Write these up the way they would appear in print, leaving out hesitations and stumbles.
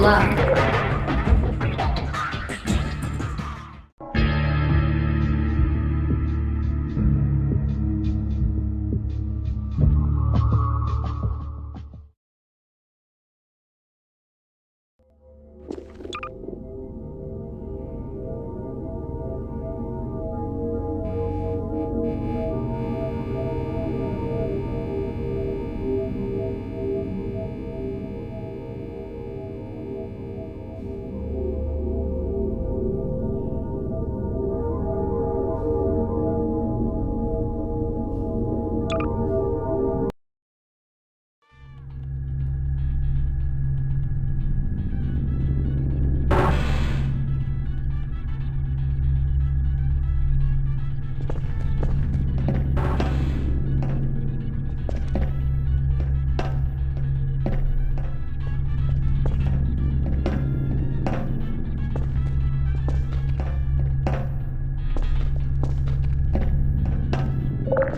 luck.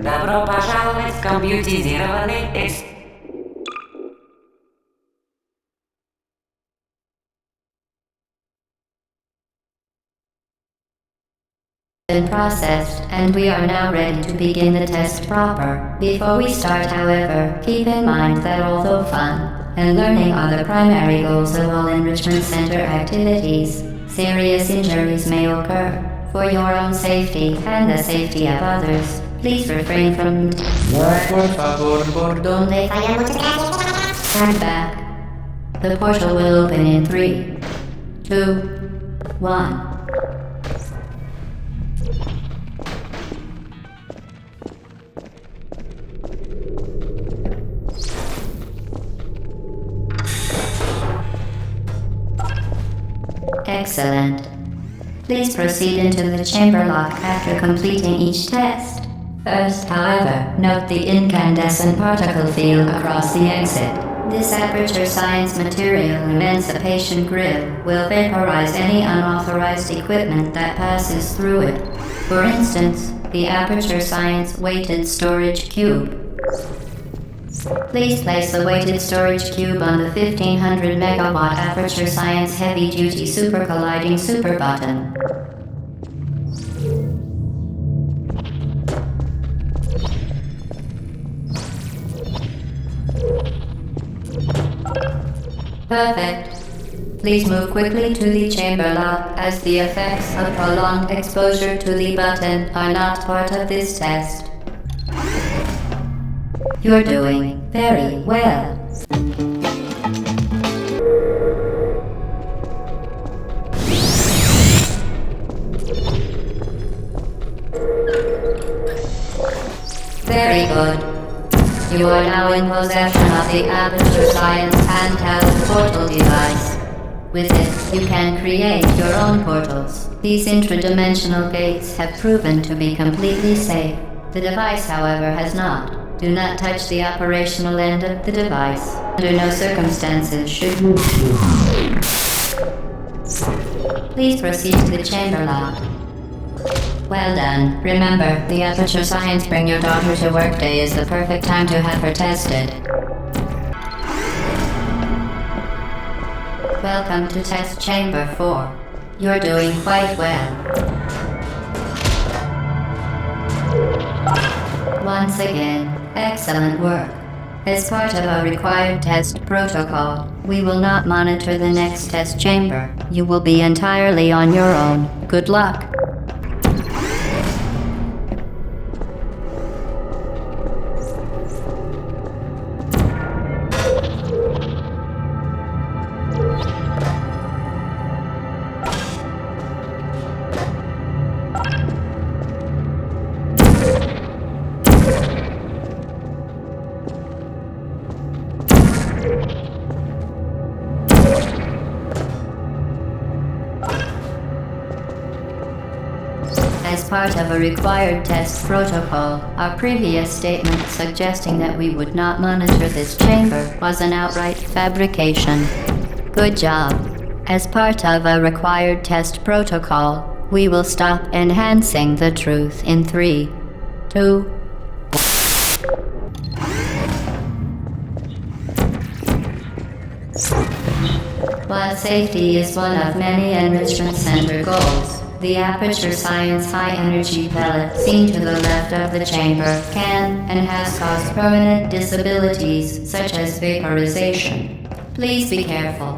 Добро пожаловать в компьютеризированный Been processed, and we are now ready to begin the test proper. Before we start, however, keep in mind that although fun and learning are the primary goals of all enrichment center activities, serious injuries may occur. For your own safety and the safety of others, please refrain from Stand back. The portal will open in 3, 2, 1. Excellent. Please proceed into the chamber lock after completing each test. First, however, note the incandescent particle field across the exit. This aperture science material emancipation grill will vaporize any unauthorized equipment that passes through it. For instance, the aperture science weighted storage cube. Please place the weighted storage cube on the 1500 megawatt aperture science heavy duty super colliding super button. Perfect. Please move quickly to the chamber lock, as the effects of prolonged exposure to the button are not part of this test. You're doing very well. Very good. You are now in possession of the Aperture Science handheld portal device. With it, you can create your own portals. These intradimensional gates have proven to be completely safe. The device, however, has not. Do not touch the operational end of the device. Under no circumstances should you. Please proceed to the chamber lock. Well done. Remember, the Aperture Science Bring Your Daughter to Work Day is the perfect time to have her tested. Welcome to Test Chamber 4. You're doing quite well. Once again, excellent work. As part of a required test protocol, we will not monitor the next test chamber. You will be entirely on your own. Good luck. As part of a required test protocol, our previous statement suggesting that we would not monitor this chamber was an outright fabrication. Good job. As part of a required test protocol, we will stop enhancing the truth in 3, 2, While safety is one of many enrichment center goals, the Aperture Science high-energy pellet seen to the left of the chamber can and has caused permanent disabilities such as vaporization. Please be careful.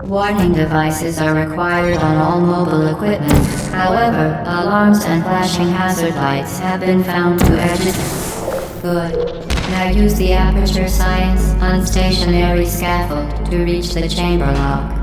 Warning devices are required on all mobile equipment. However, alarms and flashing hazard lights have been found to educate. Good. Now use the Aperture Science unstationary scaffold to reach the chamber lock.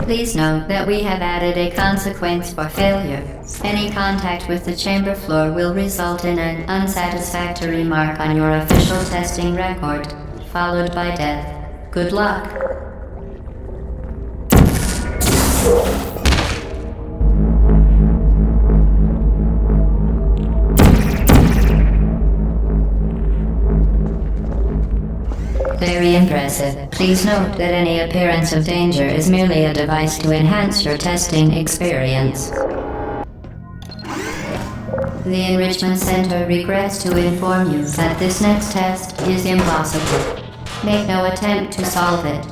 Please note that we have added a consequence for failure. Any contact with the chamber floor will result in an unsatisfactory mark on your official testing record, followed by death. Good luck. Very impressive. Please note that any appearance of danger is merely a device to enhance your testing experience. The Enrichment Center regrets to inform you that this next test is impossible. Make no attempt to solve it.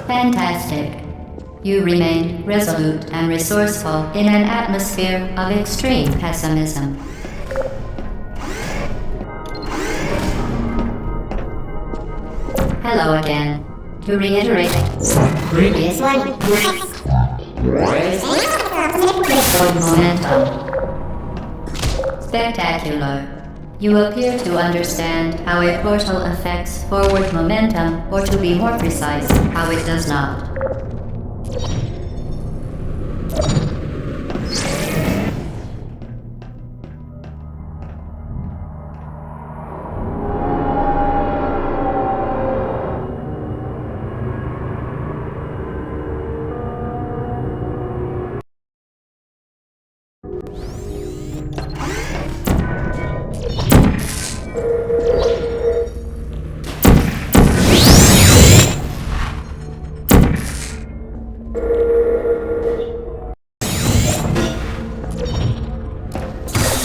Fantastic. You remain resolute and resourceful in an atmosphere of extreme pessimism. Hello again. To reiterate, previous one. Momentum. Spectacular. You appear to understand how a portal affects forward momentum, or to be more precise, how it does not.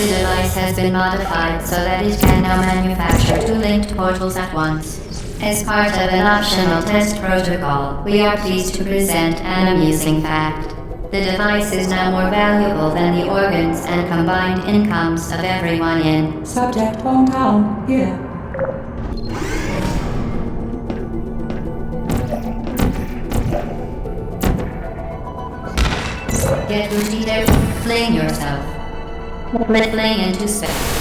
The device has been modified so that it can now manufacture two linked portals at once. As part of an optional test protocol, we are pleased to present an amusing fact. The device is now more valuable than the organs and combined incomes of everyone in Subject hometown, here. Get Rudito, fling yourself. Fling into space.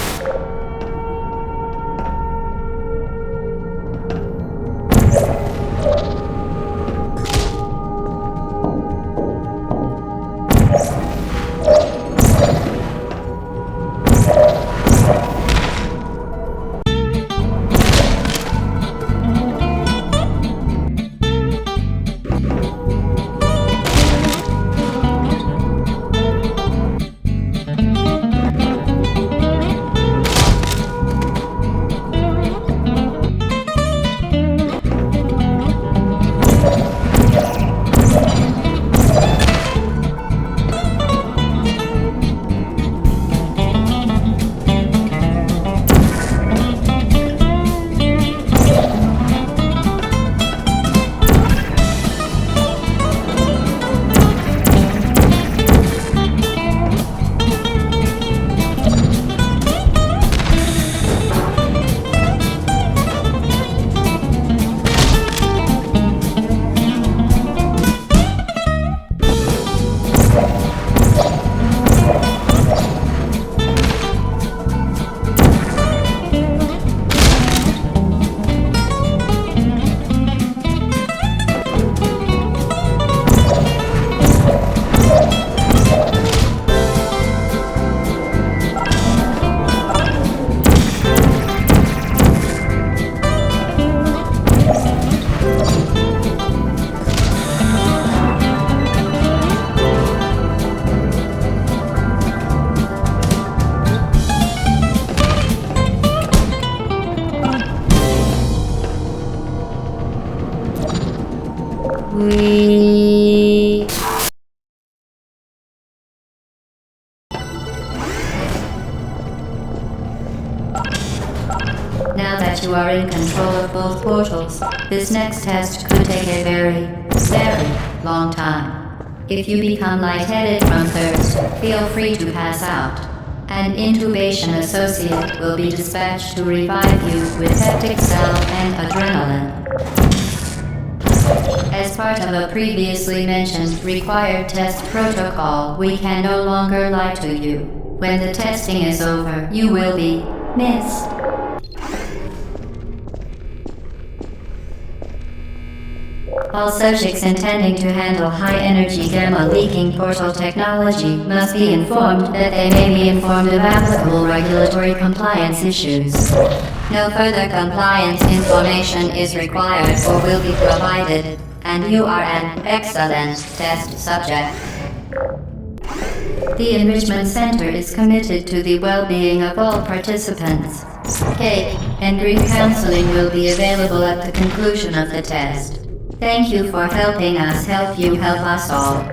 that you are in control of both portals, this next test could take a very, very long time. If you become lightheaded from thirst, feel free to pass out. An intubation associate will be dispatched to revive you with peptic salve and adrenaline. As part of a previously mentioned required test protocol, we can no longer lie to you. When the testing is over, you will be missed. All subjects intending to handle high-energy gamma-leaking portal technology must be informed that they may be informed of applicable regulatory compliance issues. No further compliance information is required or will be provided, and you are an excellent test subject. The Enrichment Center is committed to the well-being of all participants. Cake and drink counseling will be available at the conclusion of the test. Thank you for helping us help you help us all.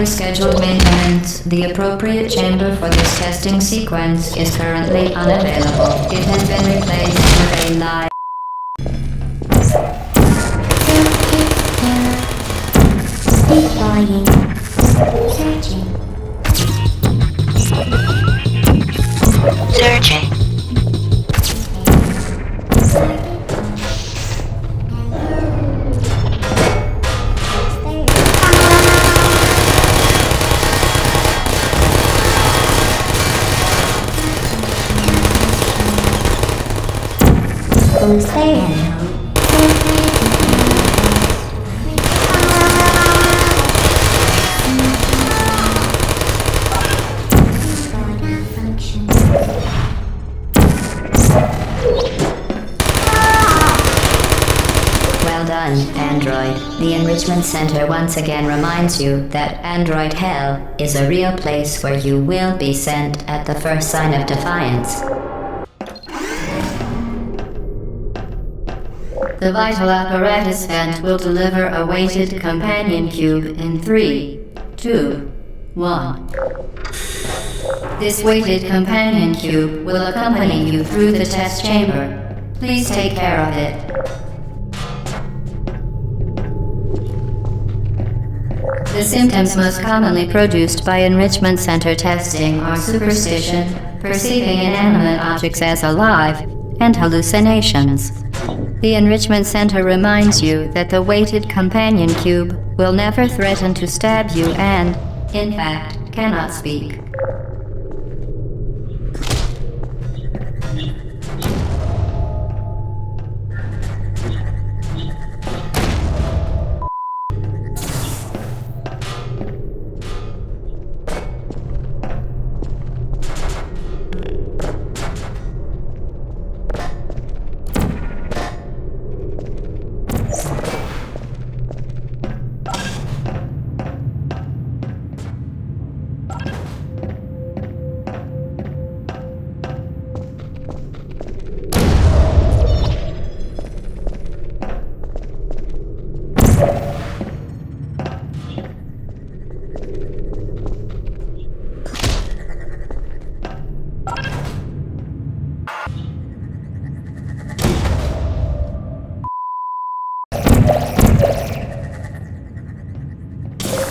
Scheduled maintenance. The appropriate chamber for this testing sequence is currently unavailable. It has been replaced with a live. Deploying. Searching. Searching. Who's there? Well done, Android. The Enrichment Center once again reminds you that Android Hell is a real place where you will be sent at the first sign of defiance. The vital apparatus vent will deliver a weighted companion cube in 3, 2, 1. This weighted companion cube will accompany you through the test chamber. Please take care of it. The symptoms most commonly produced by Enrichment Center testing are superstition, perceiving inanimate objects as alive, and hallucinations. The Enrichment Center reminds you that the weighted companion cube will never threaten to stab you and, in fact, cannot speak.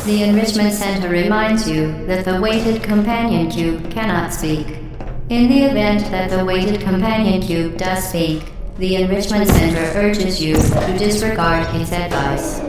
The Enrichment Center reminds you that the weighted companion cube cannot speak. In the event that the weighted companion cube does speak, the Enrichment Center urges you to disregard its advice.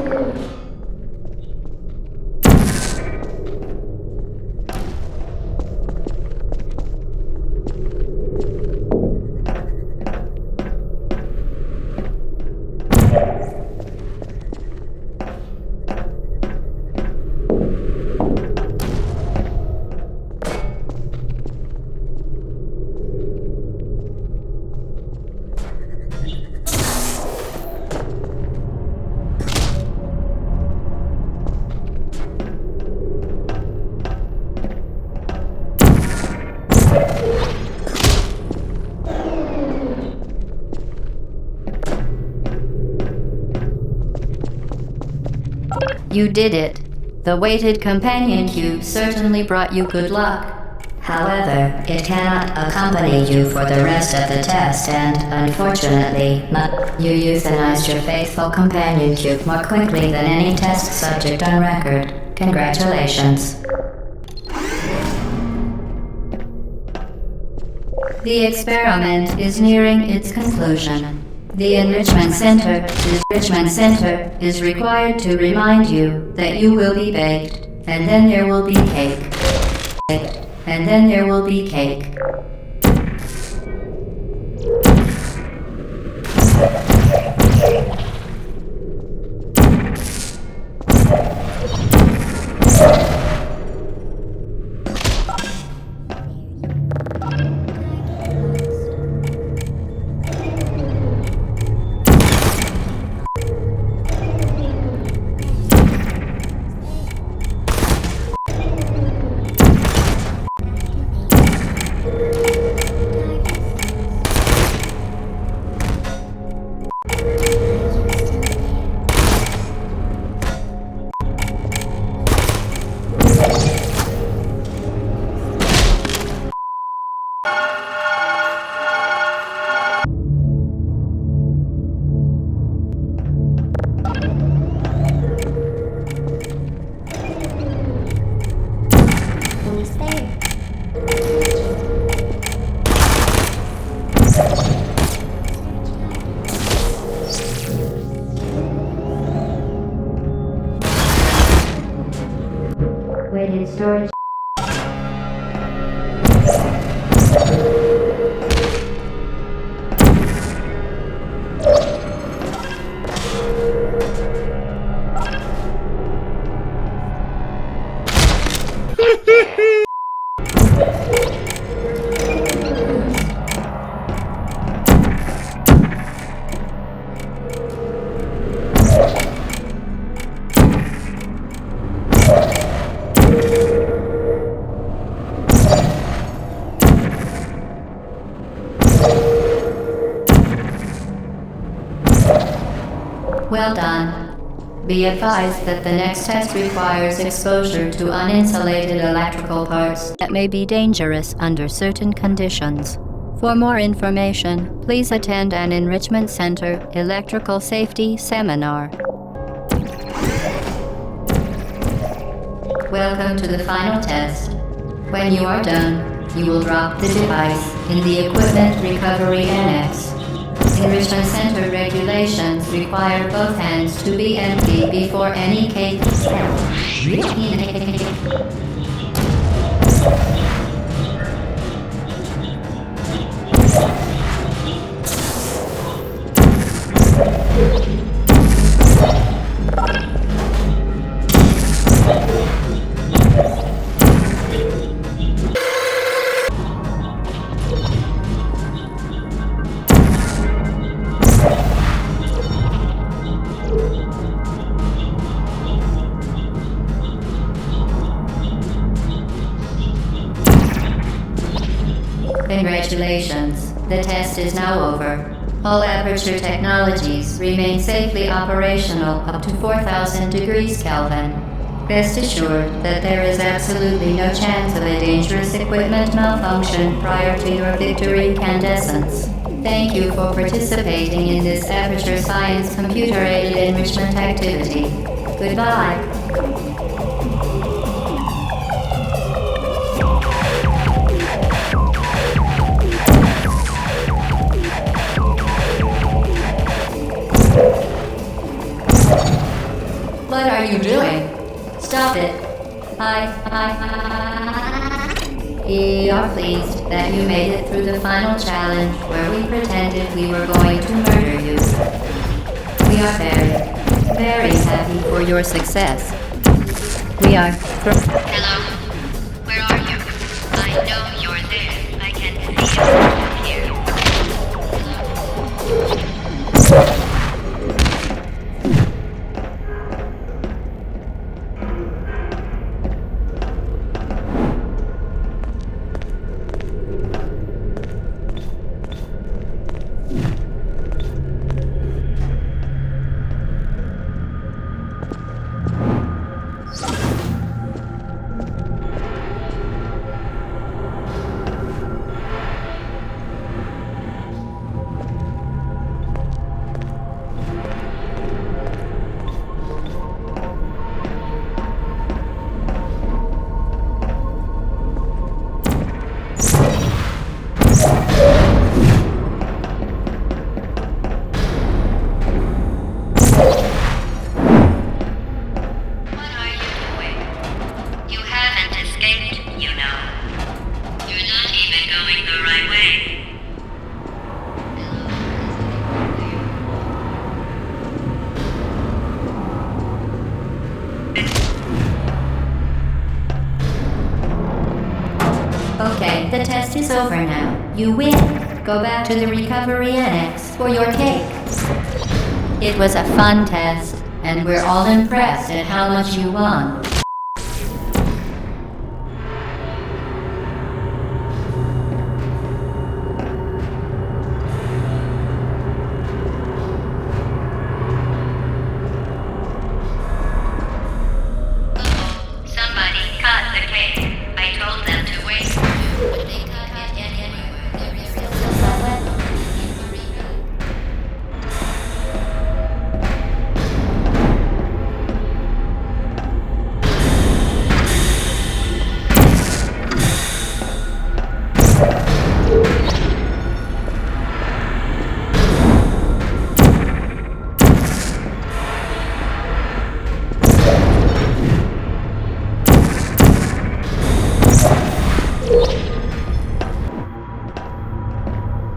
You did it. The weighted companion cube certainly brought you good luck. However, it cannot accompany you for the rest of the test and, unfortunately, you euthanized your faithful companion cube more quickly than any test subject on record. Congratulations. The experiment is nearing its conclusion. The Enrichment Center is required to remind you that you will be baked, and then there will be cake. And then there will be cake. Weighted storage. Well done. Be advised that the next test requires exposure to uninsulated electrical parts that may be dangerous under certain conditions. For more information, please attend an Enrichment Center Electrical Safety Seminar. Welcome to the final test. When you are done, you will drop the device in the Equipment Recovery Annex. Enrichment Center regulations require both hands to be empty before any cake is held. Congratulations. The test is now over. All aperture technologies remain safely operational up to 4,000 degrees Kelvin. Rest assured that there is absolutely no chance of a dangerous equipment malfunction prior to your victory incandescence. Thank you for participating in this Aperture Science computer-aided enrichment activity. Goodbye. We are pleased that you made it through the final challenge where we pretended we were going to murder you. We are very happy for your success. We are... Hello? Where are you? I know you're there. I can see you here. Okay, the test is over now. You win. Go back to the recovery annex for your cake. It was a fun test, and we're all impressed at how much you won. Somebody cut the cake. I told them to wait. They cut it anywhere. There is still someone.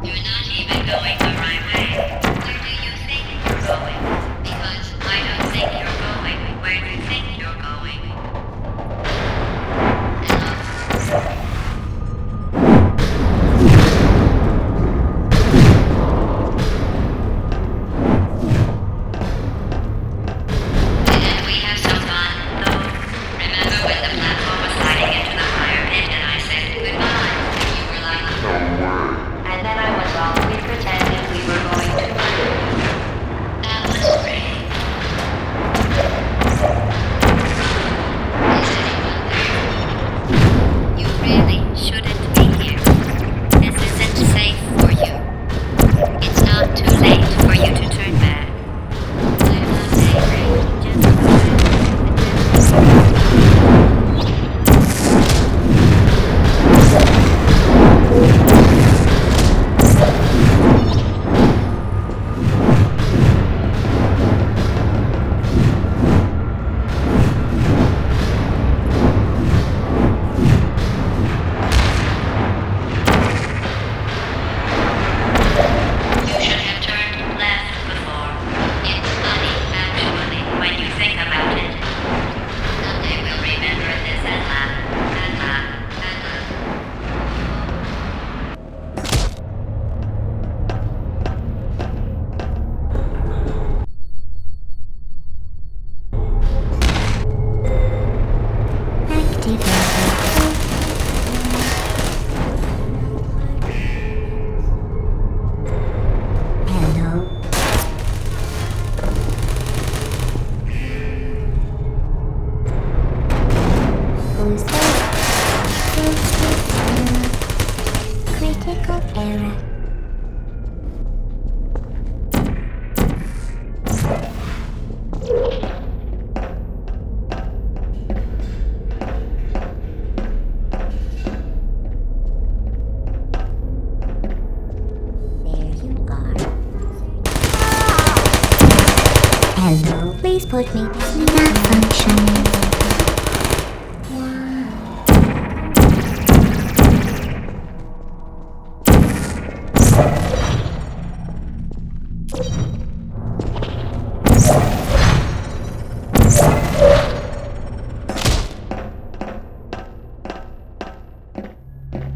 You're not even going the right way. Where do you think you're going? Because I don't think you're going where you think you're going. Didn't we have some fun, though? Remember when the platform was sliding into the fire pit and I said goodbye? And you were like, and then I was off. We pretended we were going to murder you. That was great. Is anyone there? You really shouldn't be here. This isn't safe for you. It's not too late for you to turn back. I'm not angry. You should have turned left before. It's funny, actually, when you think about it. Someday we'll remember this and laugh, and laugh, and laugh. Hello. Who's there? Critical error. There you are. Hello, please put me not functioning. Why?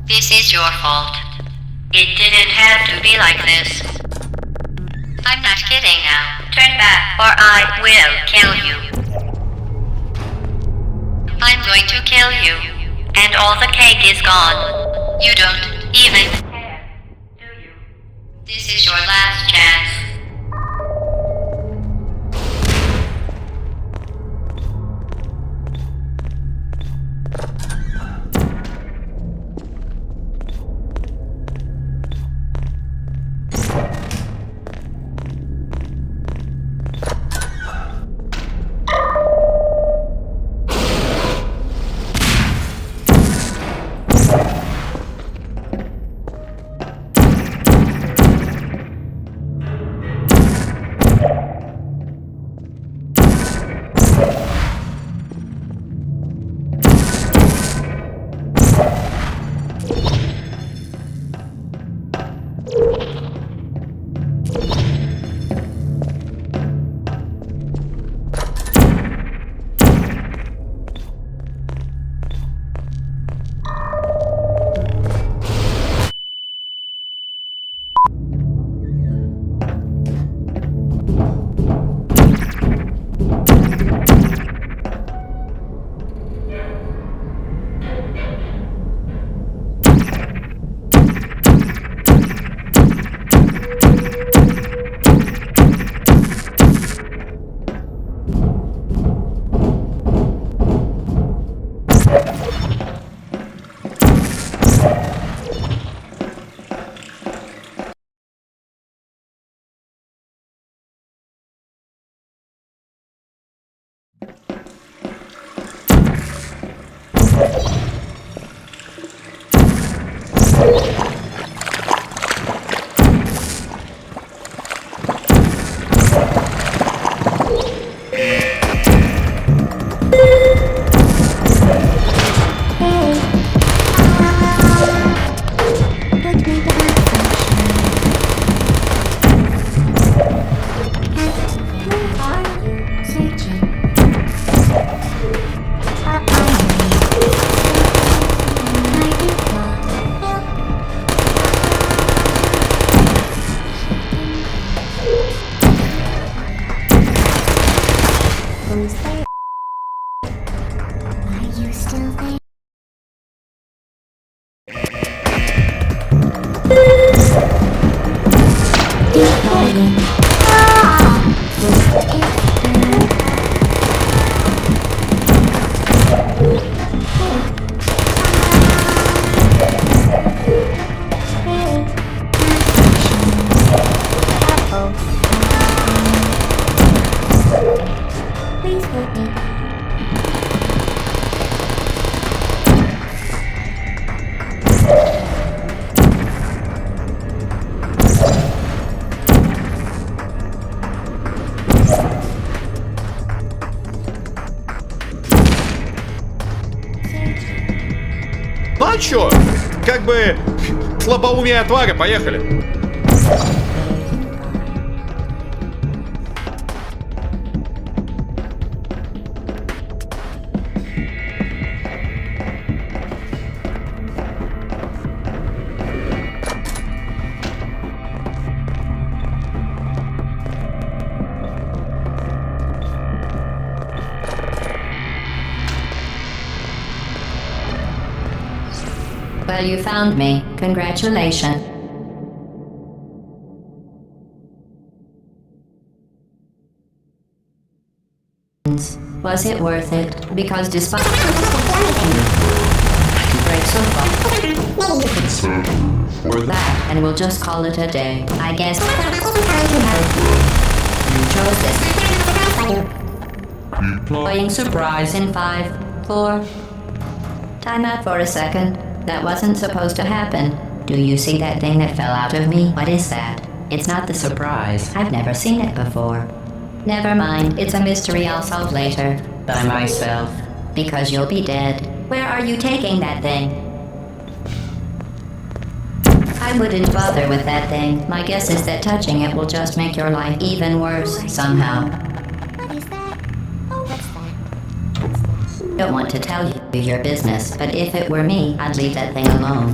This is your fault. It didn't have to be like this. I'm not kidding now. Turn back or I will kill you. I'm going to kill you. And all the cake is gone. You don't even care, do you? This is your last chance. Who's there? Are you still there? Please hurt me. Ну а чё? Как бы слабоумие твари, поехали. Well, you found me. Congratulations. Was it worth it? Because despite break so far that, and we'll just call it a day. I guess you chose this. Playing surprise in 5, 4. Time out for a second. That wasn't supposed to happen. Do you see that thing that fell out of me? What is that? It's not the surprise. I've never seen it before. Never mind. It's a mystery I'll solve later. By myself. Because you'll be dead. Where are you taking that thing? I wouldn't bother with that thing. My guess is that touching it will just make your life even worse somehow. What is that? Oh, what's that? Don't want to tell you your business, but if it were me, I'd leave that thing alone.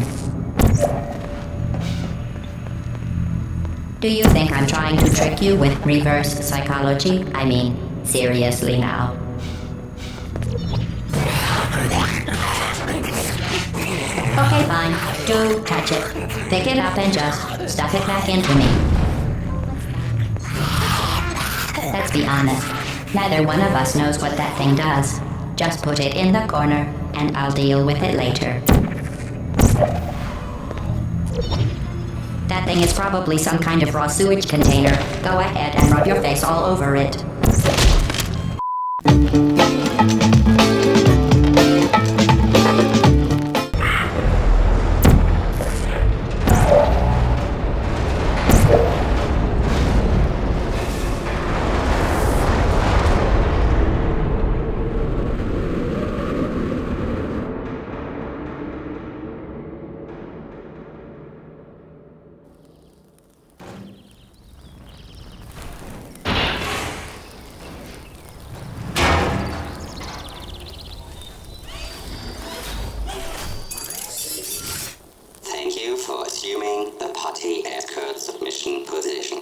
Do you think I'm trying to trick you with reverse psychology? I mean, seriously now. Okay, fine. Do touch it. Pick it up and just stuff it back into me. Let's be honest. Neither one of us knows what that thing does. Just put it in the corner, and I'll deal with it later. That thing is probably some kind of raw sewage container. Go ahead and rub your face all over it. Thank you for assuming the party escort submission position.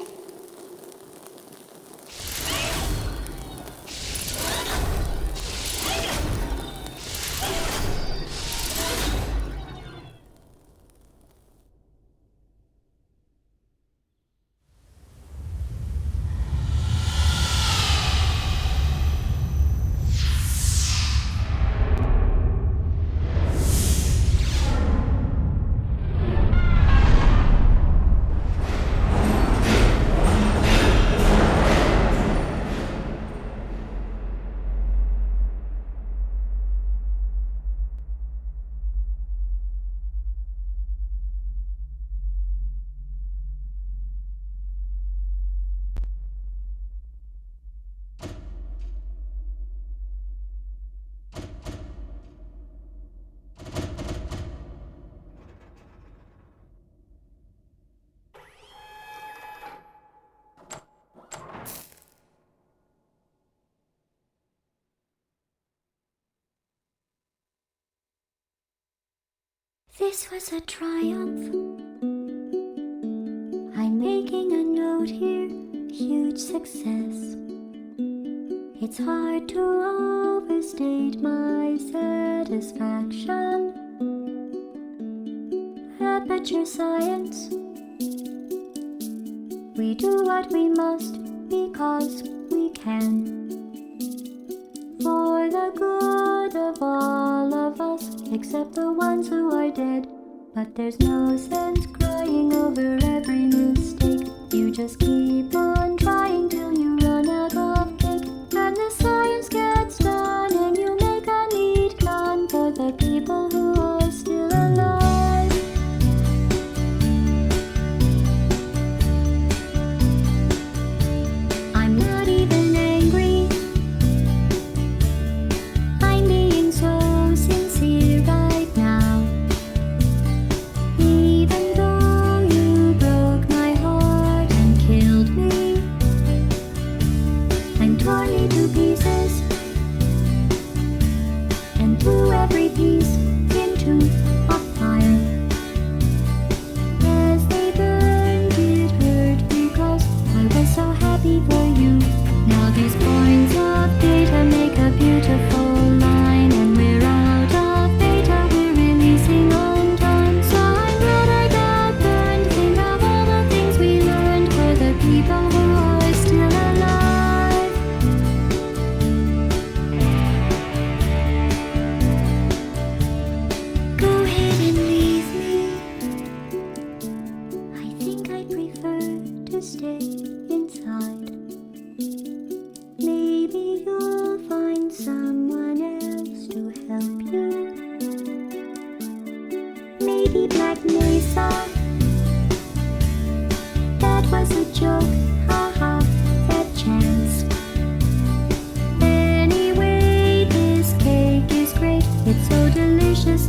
This was a triumph. I'm making a note here, huge success. It's hard to overstate my satisfaction. Aperture science. We do what we must because we can. For the good of all of us, except the ones who are dead. But there's no sense crying over every mistake. You just keep on trying till you run out of cake. And the science gets done and you make a neat gun for the people who are still alive. I'm not even angry. I'm being so sincere right now. Even though you broke my heart and killed me, I'm torn into pieces and threw every piece into a fire. As they burned, it hurt because I was so happy for you. Now these points of data make a beautiful line, and we're out of data, we're releasing on time. So I'm glad I got burned. Think of all the things we learned for the people who are still alive. Go ahead and leave me. I think I prefer to stay inside. Maybe you'll find someone else to help you. Maybe Black Mesa. That was a joke, haha, that chance. Anyway, this cake is great. It's so delicious.